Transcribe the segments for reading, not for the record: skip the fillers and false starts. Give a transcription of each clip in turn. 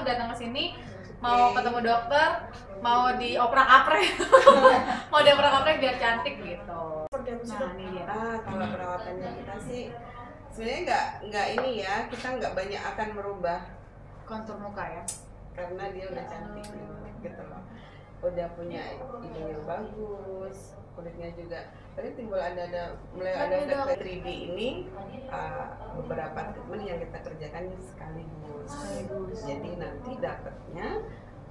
datang ke sini mau ketemu dokter, mau dioprak-aprek, mau dioprak-aprek biar cantik gitu. Nah, ini dia. Kalau perawatannya kita sih sebenarnya nggak ini ya, kita nggak banyak akan merubah Kontur muka ya, karena dia udah cantik gitu loh, udah punya hidung yang bagus, kulitnya juga tadi timbul mulai ada efek 3D ini. Beberapa treatment yang kita kerjakan sekaligus. Jadi nanti dapatnya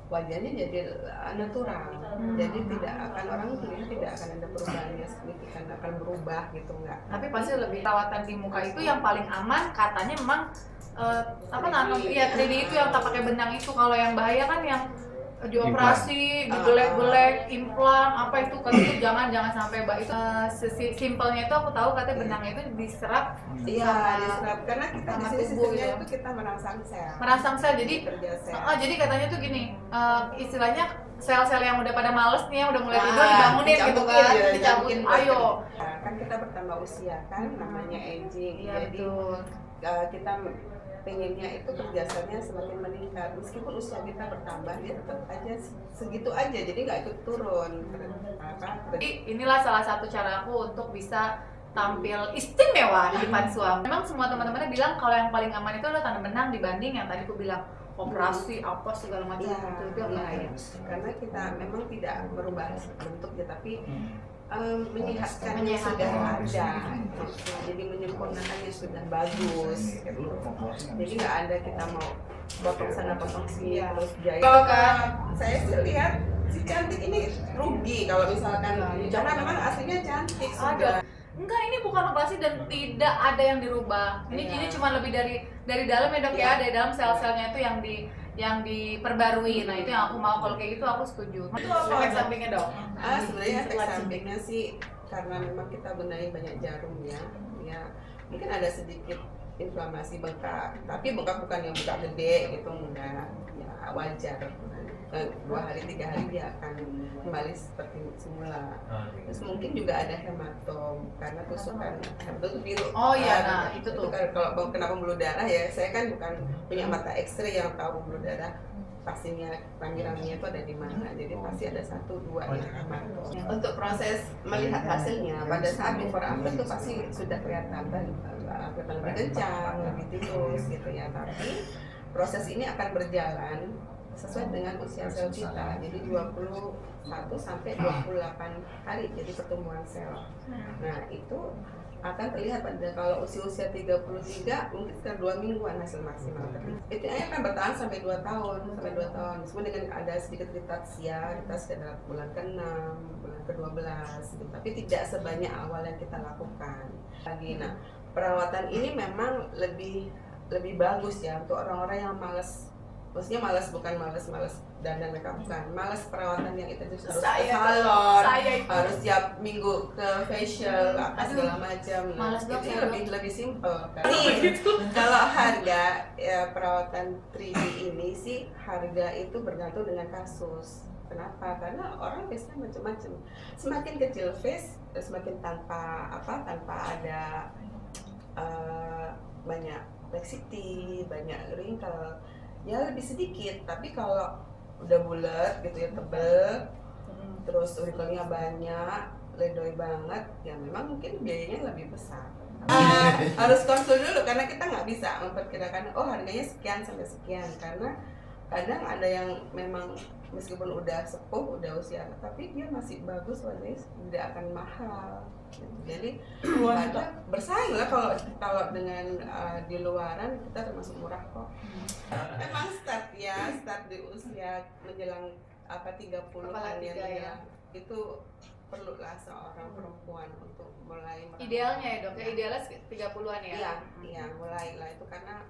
wajahnya jadi natural, jadi tidak akan orang melihat tidak akan ada perubahannya signifikan, akan berubah gitu enggak. tapi pasti lebih perawatan di muka itu yang paling aman katanya memang nanam iya 3D itu yang tak pakai benang itu. Kalau yang bahaya kan yang dioperasi, digelek-gelek, implan apa itu kan itu jangan sampai itu simpelnya itu aku tahu katanya benangnya itu diserap. Iya, diserap karena kita di sini sistemnya gitu. itu kita merangsang sel jadi kerja sel. jadi katanya tuh gini, istilahnya sel-sel yang udah pada males nih, yang udah mulai tidur dibangunin gitu kan, dicampukin, ayo. Kan kita bertambah usia kan, namanya aging. Iya, jadi kita pengennya itu kerjasamanya semakin meningkat, meskipun usia kita bertambah dia tetap aja segitu aja, jadi nggak ikut turun. Jadi inilah salah satu cara aku untuk bisa tampil istimewa di depan suami. Memang semua teman-temannya bilang kalau yang paling aman itu adalah tanam benang dibanding yang tadi aku bilang operasi apa segala macam itu yang bahaya. Karena kita memang tidak merubah bentuknya, tapi menyehatkan yang sudah ada, jadi menyempurnakannya sudah bagus gitu. Jadi nggak ada kita mau potong sana potong sini terus jahit. Kalau saya sih lihat si cantik ini rugi kalau misalkan karena memang aslinya cantik sudah. Enggak, ini bukan operasi dan tidak ada yang dirubah. Ini cuma lebih dari dalam ya dok ya, dari dalam sel-selnya itu yang diperbarui. Nah itu yang aku mau, kalau kayak gitu aku setuju. Itu apa efek sampingnya dok? Sebenarnya efek sampingnya sih karena memang kita benahi banyak jarum ya, mungkin ada sedikit inflamasi bengkak, tapi bengkak bukan yang bengkak gede gitu, enggak, ya wajar. 2 hari 3 hari dia akan kembali seperti semula. Terus mungkin juga ada hematom karena tusukan, hematom itu biru. Oh iya, itu tuh. Kalau kena pembuluh darah ya, saya kan bukan punya mata X-ray yang tahu pembuluh darah pastinya rami-raminya itu ada di mana. Jadi pasti ada 1-2 yang hematom. Untuk proses melihat hasilnya pada saat before after itu pasti sudah kelihatan lebih kencang, lebih tirus gitu ya. Tapi proses ini akan berjalan sesuai dengan usia sel kita, jadi 21 sampai 28 hari jadi pertumbuhan sel. Nah itu akan terlihat pada kalau usia 33 mungkin sekitar 2 mingguan hasil maksimal. Itu akan bertahan sampai 2 tahun, meskipun dengan ada sedikit retardsia, kita sudah bulan ke-6, bulan ke-12 gitu. Tapi tidak sebanyak awal yang kita lakukan lagi. Nah perawatan ini memang lebih bagus ya untuk orang-orang yang malas. Maksudnya malas bukan malas dandan mereka, bukan malas perawatan yang itu harus ke salon, harus tiap minggu ke facial apa segala macam. Itu lebih simple kan. Kalau harga ya perawatan 3D ini sih harga itu bergantung dengan kasus. Kenapa? Karena orang face-nya macam-macam. Semakin kecil face, semakin tanpa ada banyak laxity, banyak wrinkle. Ya lebih sedikit, tapi kalau udah bulat gitu ya, tebel, terus wrinkle-nya banyak, ledoy banget, ya memang mungkin biayanya lebih besar. Harus konsul dulu karena kita nggak bisa memperkirakan harganya sekian sampai sekian, karena kadang ada yang memang meskipun udah sepuh, udah usia, tapi dia masih bagus, wajahnya tidak akan mahal. Jadi bersaing lah kalau dengan di luaran kita termasuk murah kok. Memang start di usia menjelang 30-an ya. Itu perlulah seorang perempuan untuk mulai idealnya ya dok, idealnya 30-an ya? Iya, mulai lah itu karena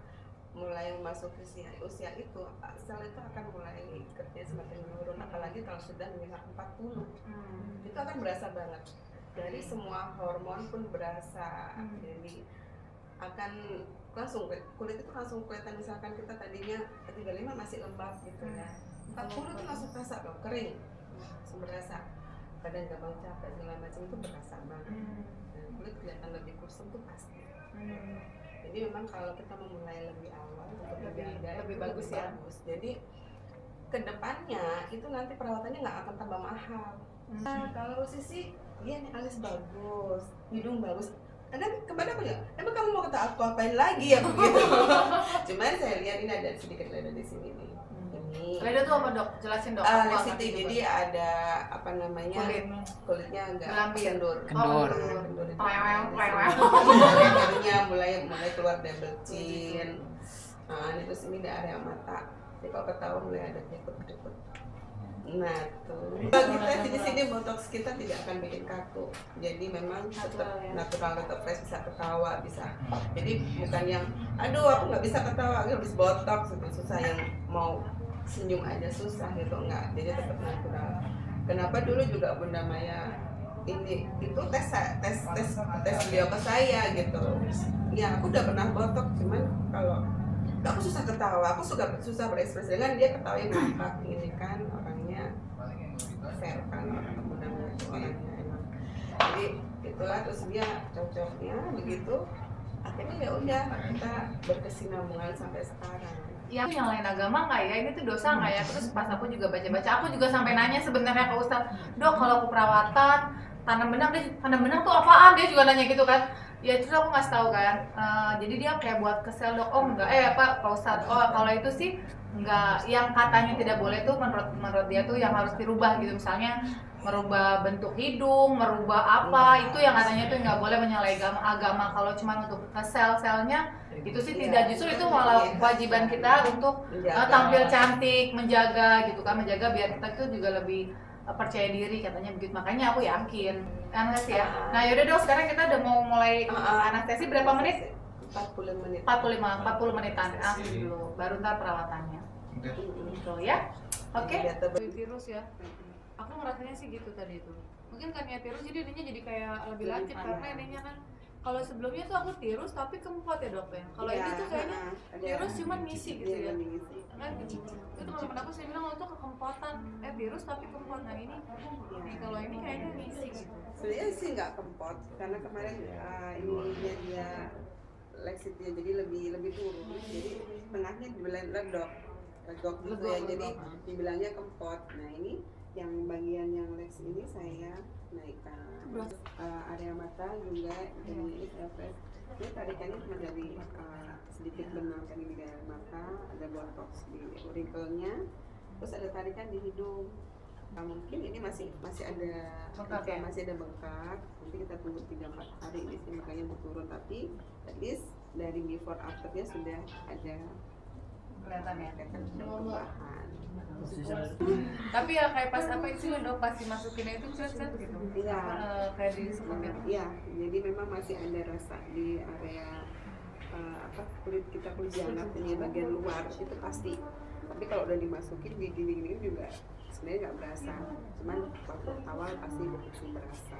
mulai masuk usia itu sel itu akan mulai kerja semakin menurun, apalagi kalau sudah menginjak 40. Itu akan berasa banget. Dari semua hormon pun berasa. Jadi akan langsung kulit itu langsung kelihatan, misalkan kita tadinya 35 masih lembab gitu ya. 40 itu langsung terasa kering. Langsung berasa. Kadang gampang capek segala macam itu berasa banget. Dan kulit kelihatan lebih kusam tuh pasti. Jadi memang kalau kita memulai lebih awal untuk lebih bagus ya. Jadi kedepannya itu nanti perawatannya nggak akan tambah mahal. Nah, kalau sisi iya nih alis bagus, hidung bagus. Anda kemana apa ya? Emang kamu mau kata aku apain lagi ya begitu? Cuman saya lihat ini ada sedikit leda di sini nih. Ini. Leda tuh apa dok? Jelasin dok. Lesiti, jadi ada apa namanya? Kulitnya agak kendur. Kendur. Kendur. mulai keluar double chin. Nah, ini terus ini di area mata. Jadi kalau ketahuan mulai ada dekut-dekut. Nah tuh, kita di sini botox kita tidak akan bikin kaku, jadi memang tetap natural, tetap fresh, bisa ketawa, bisa. Jadi bukan yang, aduh aku nggak bisa ketawa, aku habis botox itu susah, yang mau senyum aja susah gitu, enggak. Jadi tetap natural. Kenapa dulu juga Bunda Maya ini itu tes beliau ke saya gitu. Ya aku udah pernah botox, cuman kalau aku susah ketawa, aku susah berekspresi, dengan dia ketawa yang ngakak ini kan orangnya fair kan, orangnya emang. Jadi itulah, terus dia cocoknya begitu, akhirnya ya udah kita berkesinambungan sampai sekarang. Ya, nyalain agama nggak ya? Ini tuh dosa nggak ya? Terus pas aku juga baca-baca, aku juga sampai nanya sebenarnya ke Ustadz, dok kalau aku perawatan tanam benang tuh apaan? Dia juga nanya gitu kan. Ya itu aku ngasih tahu kan, jadi dia kayak buat kesel dok, oh enggak, Pak Ustadz, oh kalau itu sih enggak, yang katanya tidak boleh tuh menurut dia tuh yang harus dirubah gitu, misalnya merubah bentuk hidung, merubah apa, itu yang katanya tuh nggak boleh menyalahi agama. Kalau cuma untuk ke sel-selnya itu sih tidak, justru itu malah kewajiban kita untuk tampil cantik, menjaga gitu kan, menjaga biar kita tuh juga lebih percaya diri katanya begitu. Makanya aku yakin anestesi ya. Nah yaudah dok, sekarang kita udah mau mulai anestesi berapa menit? 40 menit. 40 menitan dulu, baru ntar perawatannya. Gitu ya. Oke. Virus ya. Aku ngerasanya sih gitu tadi itu. Mungkin karena virus jadi ininya jadi kayak lebih lancip karena ininya kan. Kalau sebelumnya tuh aku tirus tapi kempot ya dok ya. Kalau ini tuh kayaknya virus cuma ngisi gitu ya. Kan itu teman-teman aku saya bilang kalau itu kekempotan, virus tapi kempot. Nah ini kalau ini kayaknya ngisi gitu. Sebenarnya sih nggak kempot karena kemarin ininya dia Lexitnya jadi lebih turun. Jadi tengahnya dibilang redok gitu ya. Jadi dibilangnya kempot. Nah ini yang bagian yang Lex ini saya naikkan. Area mata juga ini saya press. Ini tarikannya cuma dari sedikit benang tadi di daerah mata, ada botox di wrinkle-nya, terus ada tarikan di hidung. Nah, mungkin ini masih ada bengkak ya? Masih ada bengkak. Nanti kita tunggu 3-4 hari di sini makanya berturun, tapi at least dari before afternya sudah ada kelihatan ya, perubahan. Tapi ya kayak pas apa itu dok pasti masukinnya itu cet gitu. Iya. Kayak di seperti itu. Iya, jadi memang masih ada rasa di area kulit jangat ini bagian luar itu pasti. Tapi kalau udah dimasukin gini juga sebenarnya nggak berasa. Cuman waktu awal pasti betul berasa.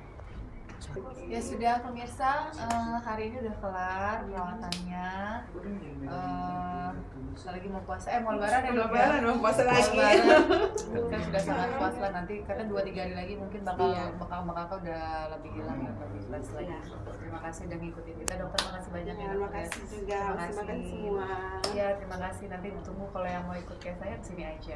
Ya sudah pemirsa, hari ini udah kelar perawatannya. Lagi mau puasa, mau lebaran ya dok ya? Mau puasa lagi. Kan sudah sangat puas lah, nanti karena 2-3 hari lagi mungkin bakal udah lebih hilang dan lebih fresh lagi. Terima kasih udah ngikutin kita, dokter. Makasih banyak ya. Terima kasih juga. Terima kasih semua. Iya, terima kasih. Nanti ditunggu kalau yang mau ikut kayak saya kesini aja.